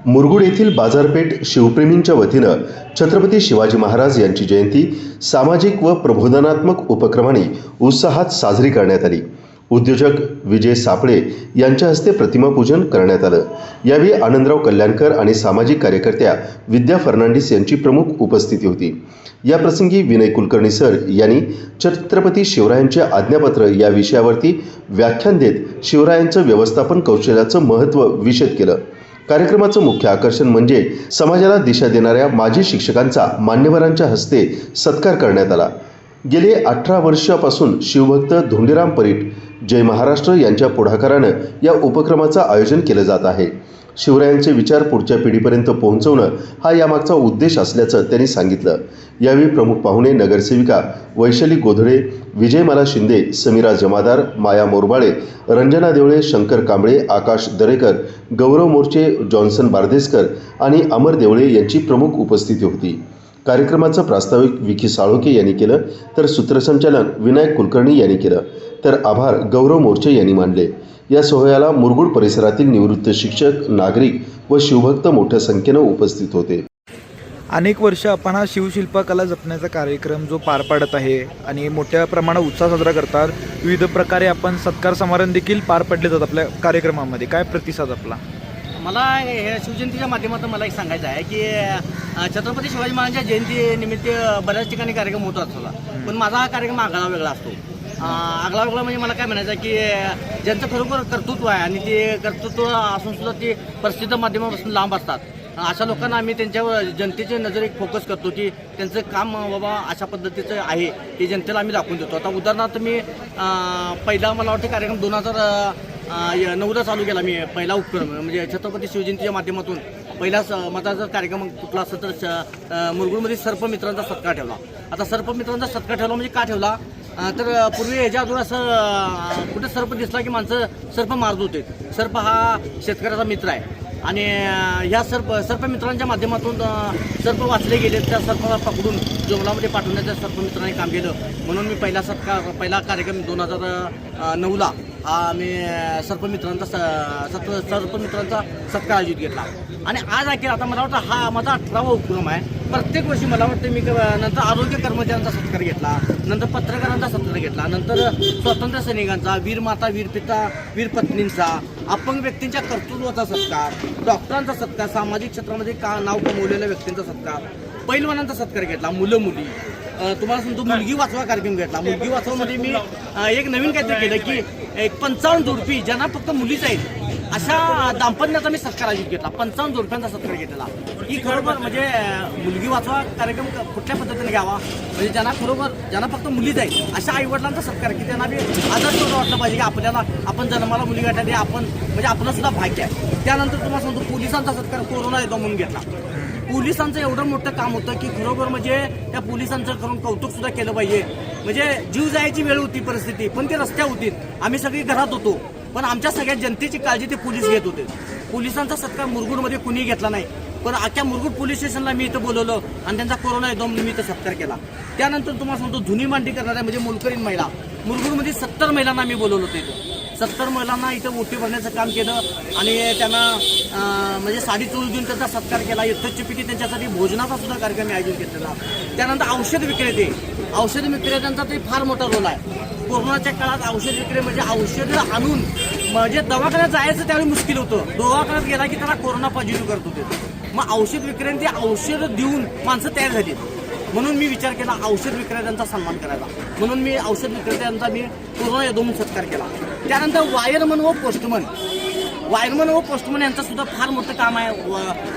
मुरगुड येथील बाजारपेठ शिवप्रेमींच्या वतीनं छत्रपती शिवाजी महाराज यांची जयंती सामाजिक व प्रबोधनात्मक उपक्रमांनी उत्साहात साजरी करण्यात आली। उद्योजक विजय सापळे यांच्या हस्ते प्रतिमा पूजन करण्यात आलं। यावेळी आनंदराव कल्याणकर आणि सामाजिक कार्यकर्त्या विद्या फर्नांडिस यांची प्रमुख उपस्थिती होती। या प्रसंगी विनय कुलकर्णी सर यांनी छत्रपती शिवरायांचे आज्ञापत्र या विषयावरती व्याख्यान देत शिवरायांचं व्यवस्थापन कौशल्याचं महत्त्व विशद केलं। कार्यक्रमाचं मुख्य आकर्षण म्हणजे समाजाला दिशा देणाऱ्या माजी शिक्षकांचा मान्यवरांच्या हस्ते सत्कार करण्यात आला। गेले 18 वर्षापासून शिवभक्त धोंडीराम परीट जय महाराष्ट्र यांच्या पुढाकारानं या उपक्रमाचं आयोजन केलं जात आहे। शिवरायांचे विचार पुढच्या पिढीपर्यंत पोहोचवणं हा यामागचा उद्देश असल्याचं त्यांनी सांगितलं। यावेळी प्रमुख पाहुणे नगरसेविका वैशाली गोधळे, विजयमाला शिंदे, समीरा जमादार, माया मोरबाळे, रंजना देवळे, शंकर कांबळे, आकाश दरेकर, गौरव मोर्चे, जॉन्सन बारदेसकर आणि अमर देवळे यांची प्रमुख उपस्थिती होती। कार्यक्रमाचं प्रास्ताविक विकी साळोके यांनी केलं, तर सूत्रसंचालन विनायक कुलकर्णी यांनी केलं, तर आभार गौरव मोर्चे यांनी मानले। या सोहळ्याला मुरगुड परिसरातील निवृत्त शिक्षक, नागरिक व शिवभक्त मोठ्या संख्येनं उपस्थित होते। अनेक वर्ष आपण हा शिवशिल्पकला जपण्याचा कार्यक्रम जो पार पाडत आहे आणि मोठ्या प्रमाणात उत्साह साजरा करतात। विविध प्रकारे आपण सत्कार समारंभ देखील पार पडले जातात आपल्या कार्यक्रमामध्ये। काय प्रतिसाद आपला? मला हे शिवजयंतीच्या माध्यमातून मला एक सांगायचं आहे की छत्रपती शिवाजी महाराजांच्या जयंतीनिमित्त बऱ्याच ठिकाणी कार्यक्रम होत असतो, पण माझा हा कार्यक्रम आगळा वेगळा असतो। आगळा वेगळा म्हणजे मला काय म्हणायचं आहे की ज्यांचं खरोखर कर्तृत्व आहे आणि ते कर्तृत्व असून सुद्धा ते प्रसिद्ध माध्यमापासून लांब असतात, अशा लोकांना आम्ही त्यांच्यावर जनतेच्या नजरेत फोकस करतो की त्यांचं काम बाबा अशा पद्धतीचं आहे ते जनतेला आम्ही दाखवून देतो। आता उदाहरणार्थ मी पहिला मला वाटतं कार्यक्रम 2009ला चालू केला मी, पहिला उपक्रम म्हणजे छत्रपती शिवजयंतीच्या माध्यमातून पहिला माझा जर कार्यक्रम कुठला असेल तर मुरगुडमध्ये सर्पमित्रांचा सत्कार ठेवला। आता सर्पमित्रांचा सत्कार ठेवला म्हणजे का ठेवला तर पूर्वी ह्याच्या अगोदर असं कुठे सर्प दिसला की माणसं सर्प मारत होते। सर्प हा शेतकऱ्याचा मित्र आहे आणि ह्या सर्पमित्रांच्या माध्यमातून सर्प वाचले गेले, त्या सर्पाला पकडून जंगलामध्ये पाठवण्याचं सर्पमित्रांनी काम केलं। म्हणून मी पहिला कार्यक्रम 2009ला हा मी सर्पमित्रांचा सत्कार आयोजित घेतला आणि आज अखेर आता मला वाटतं हा माझा 18वा उपक्रम आहे। प्रत्येक वर्षी मला वाटतं मी नंतर आरोग्य कर्मचाऱ्यांचा सत्कार घेतला, नंतर पत्रकारांचा सत्कार घेतला, नंतर स्वातंत्र्य सैनिकांचा, वीर माता, वीर पिता, वीर पत्नींचा, अपंग व्यक्तींच्या कर्तृत्वाचा सत्कार, डॉक्टरांचा सत्कार, सामाजिक क्षेत्रामध्ये नाव कमवलेल्या व्यक्तींचा सत्कार, पैलवानांचा सत्कार घेतला, मुलं मुली, तुम्हाला सांगतो मुलगी वाचवा कार्यक्रम घेतला। मुलगी वाचवामध्ये मी एक नवीन काहीतरी केलं की 55 जोडपी ज्यांना फक्त मुलीच आहेत अशा दाम्पत्याचा मी सत्कार आयोजित घेतला। 55 जोडप्यांचा सत्कार घेतला की खरोखर म्हणजे मुलगी वाचवा कार्यक्रम कुठल्या पद्धतीने घ्यावा, म्हणजे ज्यांना फक्त मुलीच आहेत अशा आईवडिलांचा सत्कार की त्यांना बी आदर्श वाटलं पाहिजे की आपण जन्माला मुली गाठ्या आपण म्हणजे आपलं सुद्धा भाग्य आहे। त्यानंतर तुम्हाला सांगतो पोलिसांचा सत्कार कोरोना येतो म्हणून घेतला। पोलिसांचं एवढं मोठं काम होतं की खरोखर म्हणजे त्या पोलिसांचं करून कौतुक सुद्धा केलं पाहिजे। म्हणजे जीव जायची वेळ होती परिस्थिती, पण ते रस्त्या होती, आम्ही सगळी घरात होतो, पण आमच्या सगळ्या जनतेची काळजी ते पोलीस घेत होते। पोलिसांचा सत्कार मुरगुडमध्ये कुणी घेतला नाही, पण अख्ख्या मुरगुड पोलीस स्टेशनला मी इथं बोलवलं आणि त्यांचा कोरोना एकदम निमित्त सत्कार केला। त्यानंतर तुम्हाला सांगतो धुनी मांडणी करणाऱ्या म्हणजे मोलकरीण महिला, मुरगुडमध्ये 70 महिलांना मी बोलवलं होतं इथं। 70 महिलांना इथं ओटी भरण्याचं काम केलं आणि त्यांना म्हणजे साडी चोळू देऊन त्यांचा सत्कार केला। यथोचित त्यांच्यासाठी भोजनाचा सुद्धा कार्यक्रम आयोजित केलेला। त्यानंतर औषध विक्रेत्यांचा ते फार मोठा रोल आहे। कोरोनाच्या काळात औषध विक्री म्हणजे औषधं आणून म्हणजे दवाखान्यात जायचं त्यावेळी मुश्किल होतं, दवाखान्यात गेला की त्याला कोरोना पॉझिटिव्ह करत होते। मग औषध विक्रेते औषधं देऊन माणसं तयार झाली, म्हणून मी विचार केला औषध विक्रेत्यांचा सन्मान करायचा, म्हणून मी औषध विक्रेत्यांचा मी कोरोना येऊन सत्कार केला। त्यानंतर वायरमन व पोस्टमन यांचं सुद्धा फार मोठं काम आहे।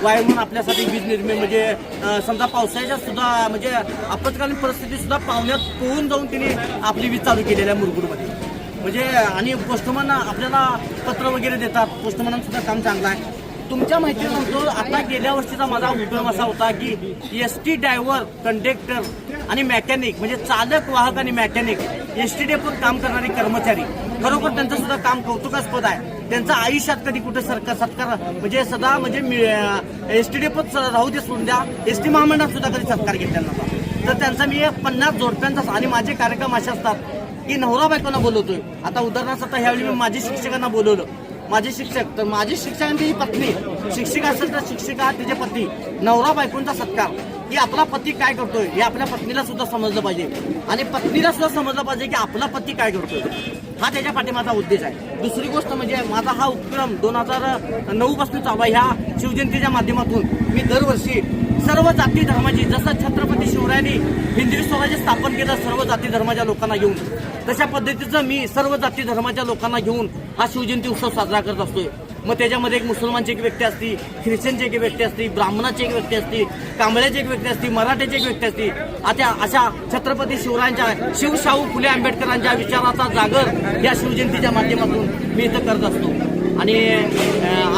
वायरमन आपल्यासाठी वीज निर्मिती म्हणजे समजा पावसाळ्याच्या सुद्धा म्हणजे आपत्कालीन परिस्थिती सुद्धा पाहुण्यात पोहून जाऊन तिने आपली वीज चालू केलेली आहे मुरगुडमध्ये। म्हणजे आणि पोस्टमन आपल्याला पत्र वगैरे देतात, पोस्टमनांचं सुद्धा काम चांगलं आहे। तुमच्या माहिती सांगतो आता गेल्या वर्षीचा माझा उपक्रम असा होता की एसटी ड्रायव्हर, कंडक्टर आणि मेकॅनिक म्हणजे चालक, वाहक आणि मेकॅनिक, एसटी डेपोत काम करणारे कर्मचारी खरोखर त्यांचं सुद्धा काम कौतुकास्पद आहे। त्यांचा आयुष्यात कधी कुठे सत्कार म्हणजे सदा म्हणजे एसटी डेपोत राहू दे सोडून द्या, एसटी महामंडळात सुद्धा कधी सत्कार घेतला नव्हता। तर त्यांचा मी 50 जोडप्यांचा आणि माझे कार्यक्रम असे असतात की नवरा बायकोंना बोलवतोय। आता उदाहरणार्थ ह्यावेळी मी माझी शिक्षकांना बोलवलं माझे शिक्षक, तर माझे शिक्षक आणि तिची पत्नी, शिक्षिका असेल तर शिक्षिका, तिचे पती, नवरा बायकोंचा सत्कार, की आपला पती काय करतोय हे आपल्या पत्नीला सुद्धा समजलं पाहिजे आणि पत्नीला सुद्धा समजलं पाहिजे की आपला पती काय करतोय. हा त्याच्या पाठीमागचा उद्देश आहे. दुसरी गोष्ट म्हणजे माझा हा उपक्रम 2009 पासून चालू आहे. ह्या शिवजयंतीच्या माध्यमातून मी दरवर्षी सर्व जाती धर्माची, जसं छत्रपती शिवरायांनी हिंदवी स्वराज्य स्थापन केलं सर्व जाती धर्माच्या लोकांना घेऊन, तशा पद्धतीचं मी सर्व जाती धर्माच्या लोकांना घेऊन हा शिवजयंती उत्सव साजरा करत असतोय. मग त्याच्यामध्ये एक मुसलमानची एक व्यक्ती असती, ख्रिश्चनची एक व्यक्ती असती, ब्राह्मणाची एक व्यक्ती असती, कांबळ्याची एक व्यक्ती असती, मराठ्याची एक व्यक्ती असती. आता अशा छत्रपती शिवरायांच्या, शिवशाहू फुले आंबेडकरांच्या विचाराचा जागर या शिवजयंतीच्या माध्यमातून मी इथं करत असतो. आणि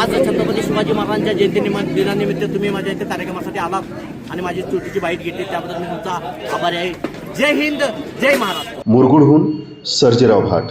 आज छत्रपती शिवाजी महाराजांच्या दिनानिमित्त तुम्ही माझ्या इथे कार्यक्रमासाठी आलात आणि माझी छोटीची बाईट घेतली, त्याबद्दल मी तुमचा आभारी आहे. जय हिंद, जय महाराष्ट्र. मुरगुडहून सर्जेराव भाट.